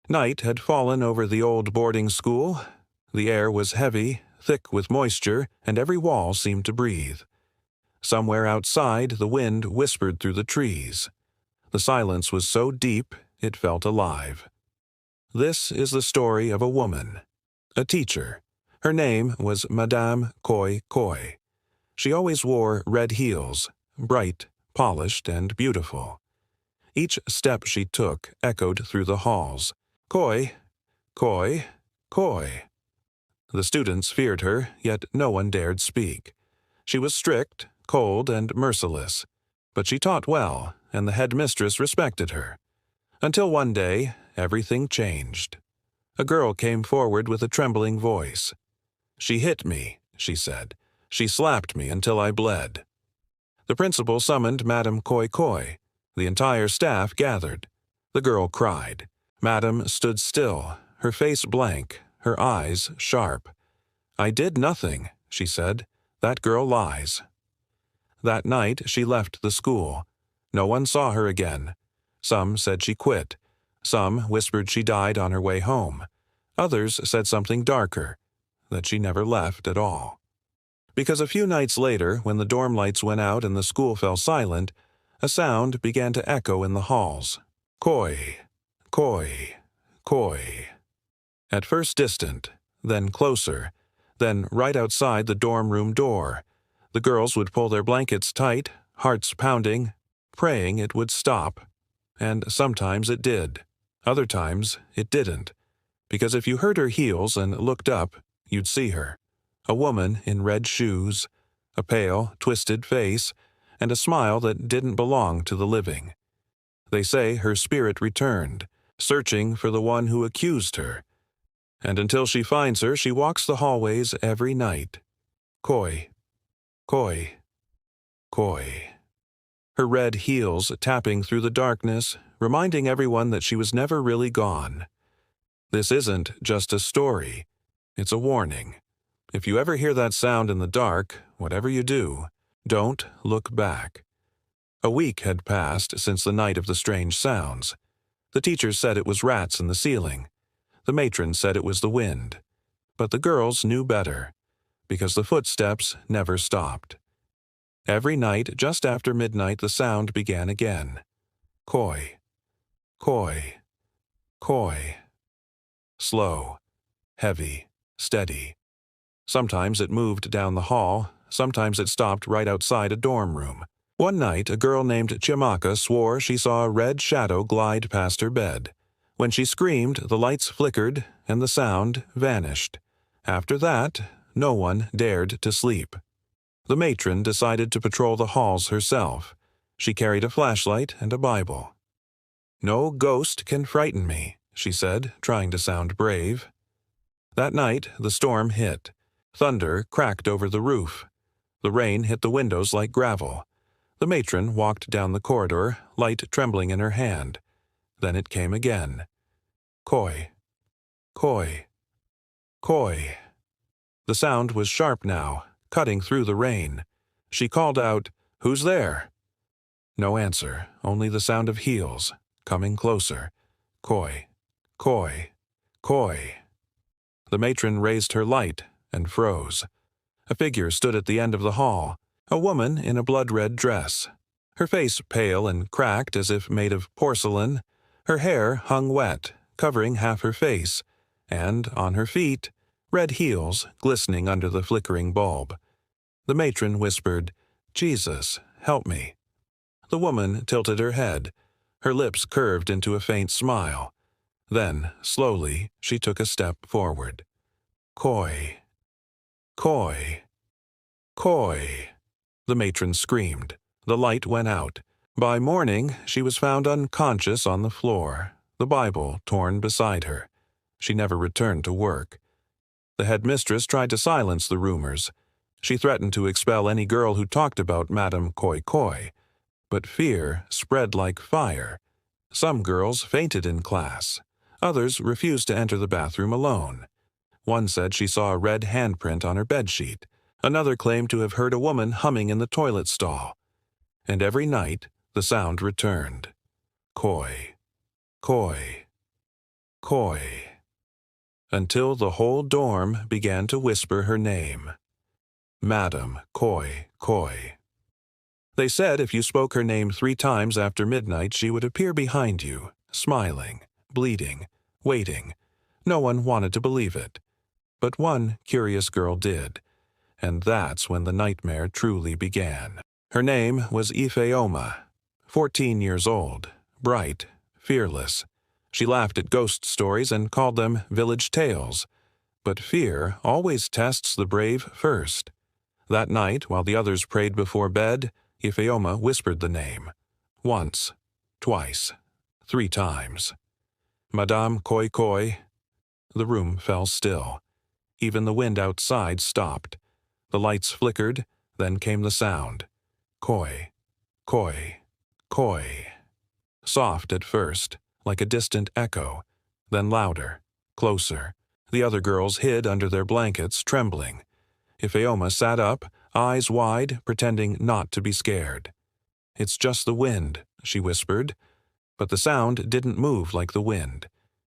Night had fallen over the old boarding school. The air was heavy, thick with moisture, and every wall seemed to breathe. Somewhere outside, the wind whispered through the trees. The silence was so deep, it felt alive. This is the story of a woman, a teacher. Her name was Madame Koi Koi. She always wore red heels, bright, polished, and beautiful. Each step she took echoed through the halls. Koi, Koi, Koi. The students feared her, yet no one dared speak. She was strict, cold, and merciless, but she taught well, and the headmistress respected her. Until one day, everything changed. A girl came forward with a trembling voice. "She hit me," she said. "She slapped me until I bled." The principal summoned Madame Koi Koi. The entire staff gathered. The girl cried. Madame stood still, her face blank, her eyes sharp. "I did nothing," she said. "That girl lies." That night she left the school. No one saw her again. Some said she quit. Some whispered she died on her way home. Others said something darker, that she never left at all. Because a few nights later, when the dorm lights went out and the school fell silent, a sound began to echo in the halls. Koi, koi, koi. At first distant, then closer, then right outside the dorm room door. The girls would pull their blankets tight, hearts pounding, praying it would stop. And sometimes it did. Other times it didn't. Because if you heard her heels and looked up, you'd see her. A woman in red shoes, a pale, twisted face, and a smile that didn't belong to the living. They say her spirit returned, searching for the one who accused her. And until she finds her, she walks the hallways every night. Koi, koi, koi. Her red heels tapping through the darkness, reminding everyone that she was never really gone. This isn't just a story. It's a warning. If you ever hear that sound in the dark, whatever you do, don't look back. A week had passed since the night of the strange sounds. The teachers said it was rats in the ceiling. The matron said it was the wind. But the girls knew better, because the footsteps never stopped. Every night, just after midnight, the sound began again. Koi, koi, koi. Slow, heavy, steady. Sometimes it moved down the hall, sometimes it stopped right outside a dorm room. One night, a girl named Chiamaka swore she saw a red shadow glide past her bed. When she screamed, the lights flickered and the sound vanished. After that, no one dared to sleep. The matron decided to patrol the halls herself. She carried a flashlight and a Bible. "No ghost can frighten me," she said, trying to sound brave. That night, the storm hit. Thunder cracked over the roof. The rain hit the windows like gravel. The matron walked down the corridor, light trembling in her hand. Then it came again. Koi, koi, koi. The sound was sharp now, cutting through the rain. She called out, "Who's there?" No answer, only the sound of heels, coming closer. Koi, koi, koi. The matron raised her light and froze. A figure stood at the end of the hall, a woman in a blood-red dress. Her face pale and cracked as if made of porcelain. Her hair hung wet, covering half her face, and on her feet, red heels glistening under the flickering bulb. The matron whispered, "Jesus, help me." The woman tilted her head. Her lips curved into a faint smile. Then, slowly, she took a step forward. Koi, koi, koi. The matron screamed. The light went out. By morning, she was found unconscious on the floor, the Bible torn beside her. She never returned to work. The headmistress tried to silence the rumors. She threatened to expel any girl who talked about Madame Koi Koi. But fear spread like fire. Some girls fainted in class. Others refused to enter the bathroom alone. One said she saw a red handprint on her bedsheet. Another claimed to have heard a woman humming in the toilet stall. And every night, the sound returned. Koi, koi, Koi, until the whole dorm began to whisper her name. Madam Koi Koi. They said if you spoke her name 3 times after midnight, she would appear behind you, smiling, bleeding, waiting. No one wanted to believe it. But one curious girl did, and that's when the nightmare truly began. Her name was Ifeoma, 14 years old, bright, fearless. She laughed at ghost stories and called them village tales. But fear always tests the brave first. That night, while the others prayed before bed, Ifeoma whispered the name. Once, twice, 3 times. Madame Koi Koi. The room fell still. Even the wind outside stopped. The lights flickered, then came the sound. Koi, koi, koi. Soft at first, like a distant echo, then louder, closer. The other girls hid under their blankets, trembling. Ifeoma sat up, eyes wide, pretending not to be scared. It's just the wind, she whispered. But the sound didn't move like the wind.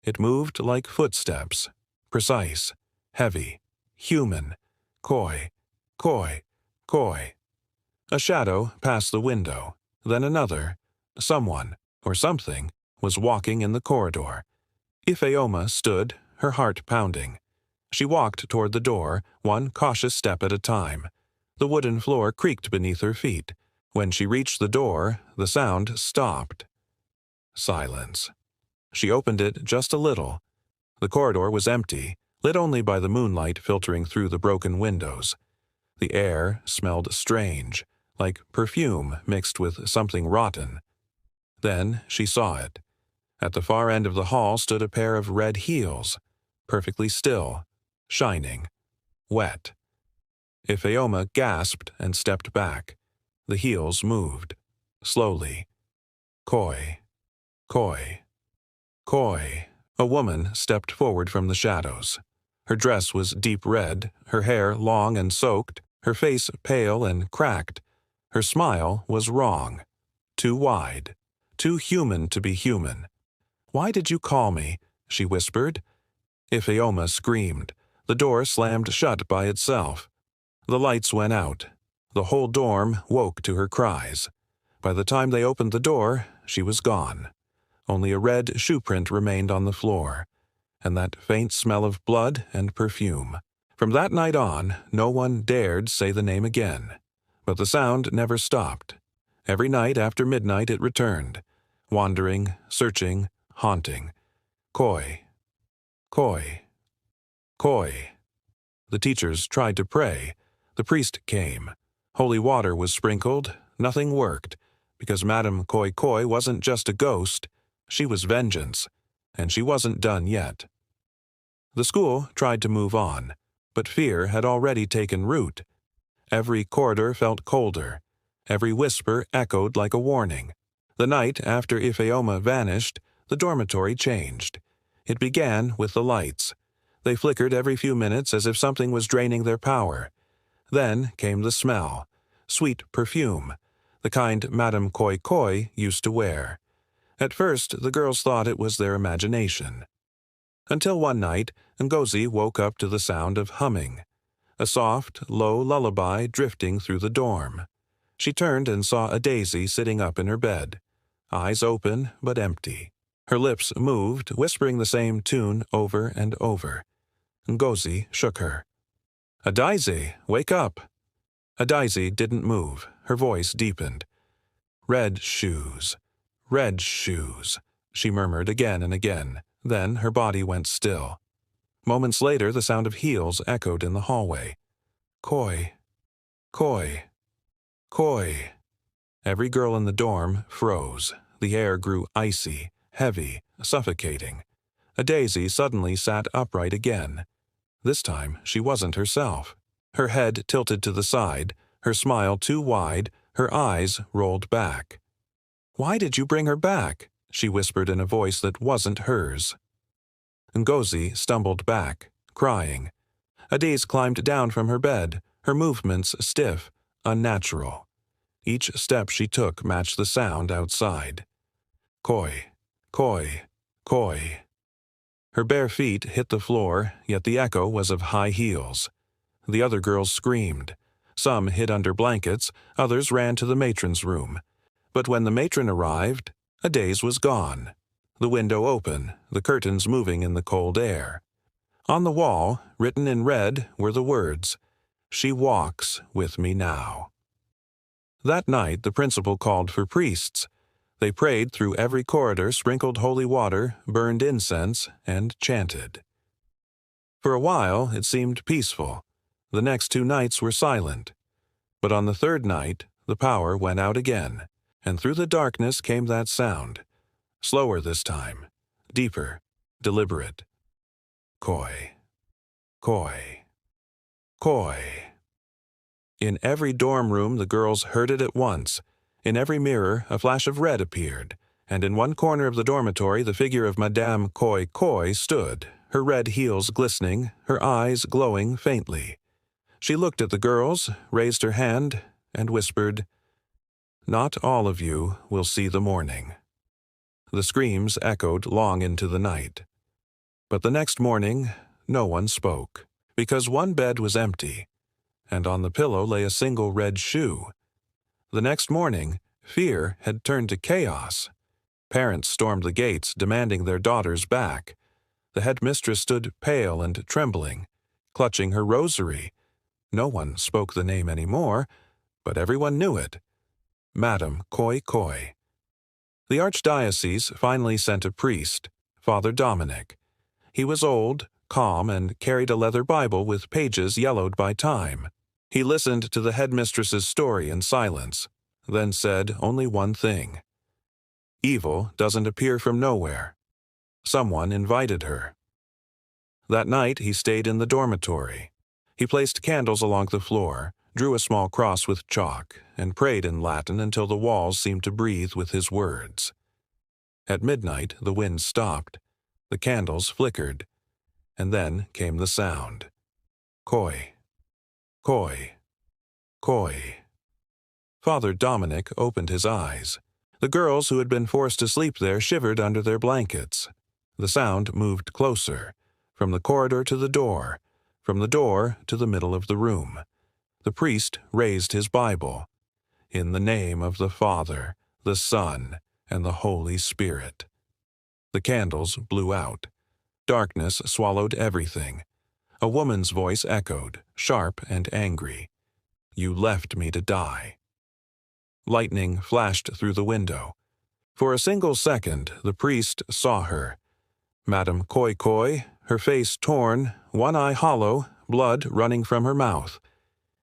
It moved like footsteps, precise, heavy, human. Koi, koi, koi. A shadow passed the window, then another. Someone, or something, was walking in the corridor. Ifeoma stood, her heart pounding. She walked toward the door, one cautious step at a time. The wooden floor creaked beneath her feet. When she reached the door, the sound stopped. Silence. She opened it just a little. The corridor was empty, lit only by the moonlight filtering through the broken windows. The air smelled strange, like perfume mixed with something rotten. Then she saw it. At the far end of the hall stood a pair of red heels, perfectly still, shining, wet. Ifeoma gasped and stepped back. The heels moved, slowly. Koi, koi, koi. A woman stepped forward from the shadows. Her dress was deep red, her hair long and soaked, her face pale and cracked. Her smile was wrong, too wide, too human to be human. "Why did you call me?" she whispered. Ifeoma screamed. The door slammed shut by itself. The lights went out. The whole dorm woke to her cries. By the time they opened the door, she was gone. Only a red shoe print remained on the floor, and that faint smell of blood and perfume. From that night on, no one dared say the name again. But the sound never stopped. Every night after midnight it returned, wandering, searching, haunting. Koi, koi, koi. The teachers tried to pray. The priest came. Holy water was sprinkled. Nothing worked, because Madame Koi Koi wasn't just a ghost. She was vengeance, and she wasn't done yet. The school tried to move on, but fear had already taken root. Every corridor felt colder. Every whisper echoed like a warning. The night after Ifeoma vanished, the dormitory changed. It began with the lights. They flickered every few minutes as if something was draining their power. Then came the smell, sweet perfume, the kind Madame Koi Koi used to wear. At first, the girls thought it was their imagination. Until one night, Ngozi woke up to the sound of humming, a soft, low lullaby drifting through the dorm. She turned and saw a daisy sitting up in her bed, eyes open but empty. Her lips moved, whispering the same tune over and over. Ngozi shook her. "Daisy, wake up!" Daisy didn't move. Her voice deepened. "Red shoes, red shoes," she murmured again and again. Then her body went still. Moments later, the sound of heels echoed in the hallway. Koi, koi, koi. Every girl in the dorm froze. The air grew icy, heavy, suffocating. A daisy suddenly sat upright again. This time she wasn't herself. Her head tilted to the side, her smile too wide, her eyes rolled back. "Why did you bring her back?" she whispered in a voice that wasn't hers. Ngozi stumbled back, crying. Daisy climbed down from her bed, her movements stiff, unnatural. Each step she took matched the sound outside. Koi, koi, koi. Her bare feet hit the floor, yet the echo was of high heels. The other girls screamed. Some hid under blankets, others ran to the matron's room. But when the matron arrived, a daze was gone. The window open, the curtains moving in the cold air. On the wall, written in red, were the words, "She walks with me now." That night the principal called for priests. They prayed through every corridor, sprinkled holy water, burned incense, and chanted. For a while it seemed peaceful. The next 2 nights were silent. But on the 3rd night the power went out again, and through the darkness came that sound. Slower this time, deeper, deliberate. Koi, koi, koi. In every dorm room the girls heard it at once. In every mirror a flash of red appeared, and in one corner of the dormitory the figure of Madame Koi Koi stood, her red heels glistening, her eyes glowing faintly. She looked at the girls, raised her hand, and whispered, "Not all of you will see the morning." The screams echoed long into the night. But the next morning no one spoke, because one bed was empty, and on the pillow lay a single red shoe. The next morning, fear had turned to chaos. Parents stormed the gates, demanding their daughters back. The headmistress stood pale and trembling, clutching her rosary. No one spoke the name anymore, but everyone knew it. Madame Koi Koi. The archdiocese finally sent a priest, Father Dominic. He was old, calm, and carried a leather Bible with pages yellowed by time. He listened to the headmistress's story in silence, then said only one thing. Evil doesn't appear from nowhere. Someone invited her. That night he stayed in the dormitory. He placed candles along the floor, drew a small cross with chalk, and prayed in Latin until the walls seemed to breathe with his words. At midnight the wind stopped, the candles flickered, and then came the sound. Koi. Koi, koi. Father Dominic opened his eyes. The girls who had been forced to sleep there shivered under their blankets. The sound moved closer, from the corridor to the door, from the door to the middle of the room. The priest raised his Bible. In the name of the Father, the Son, and the Holy Spirit. The candles blew out. Darkness swallowed everything. A woman's voice echoed, sharp and angry. "You left me to die." Lightning flashed through the window. For a single second, the priest saw her. Madame Koi Koi, her face torn, one eye hollow, blood running from her mouth.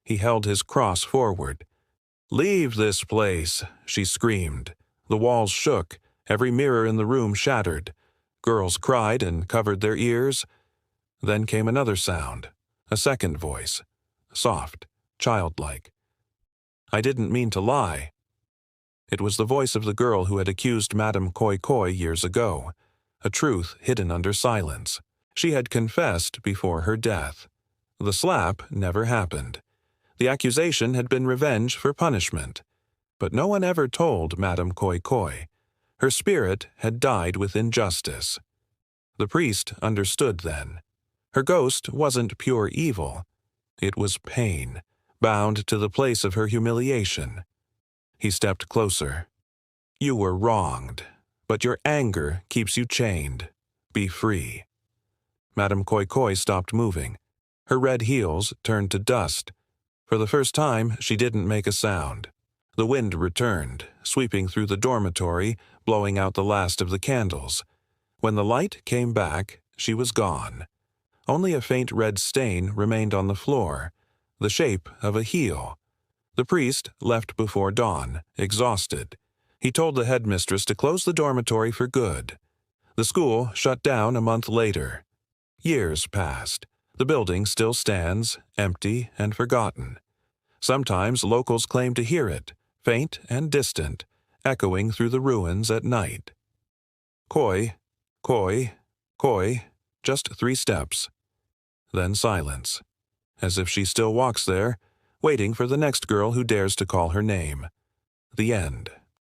He held his cross forward. "Leave this place," she screamed. The walls shook, every mirror in the room shattered. Girls cried and covered their ears. Then came another sound, a second voice, soft, childlike. "I didn't mean to lie." It was the voice of the girl who had accused Madame Koi Koi years ago, a truth hidden under silence. She had confessed before her death. The slap never happened. The accusation had been revenge for punishment. But no one ever told Madame Koi Koi. Her spirit had died with injustice. The priest understood then. Her ghost wasn't pure evil. It was pain, bound to the place of her humiliation. He stepped closer. "You were wronged, but your anger keeps you chained. Be free." Madame Koi Koi stopped moving. Her red heels turned to dust. For the first time, she didn't make a sound. The wind returned, sweeping through the dormitory, blowing out the last of the candles. When the light came back, she was gone. Only a faint red stain remained on the floor, the shape of a heel. The priest left before dawn, exhausted. He told the headmistress to close the dormitory for good. The school shut down a month later. Years passed. The building still stands, empty and forgotten. Sometimes locals claim to hear it, faint and distant, echoing through the ruins at night. Koi, koi, koi, just 3 steps. Then silence, as if she still walks there, waiting for the next girl who dares to call her name. The end.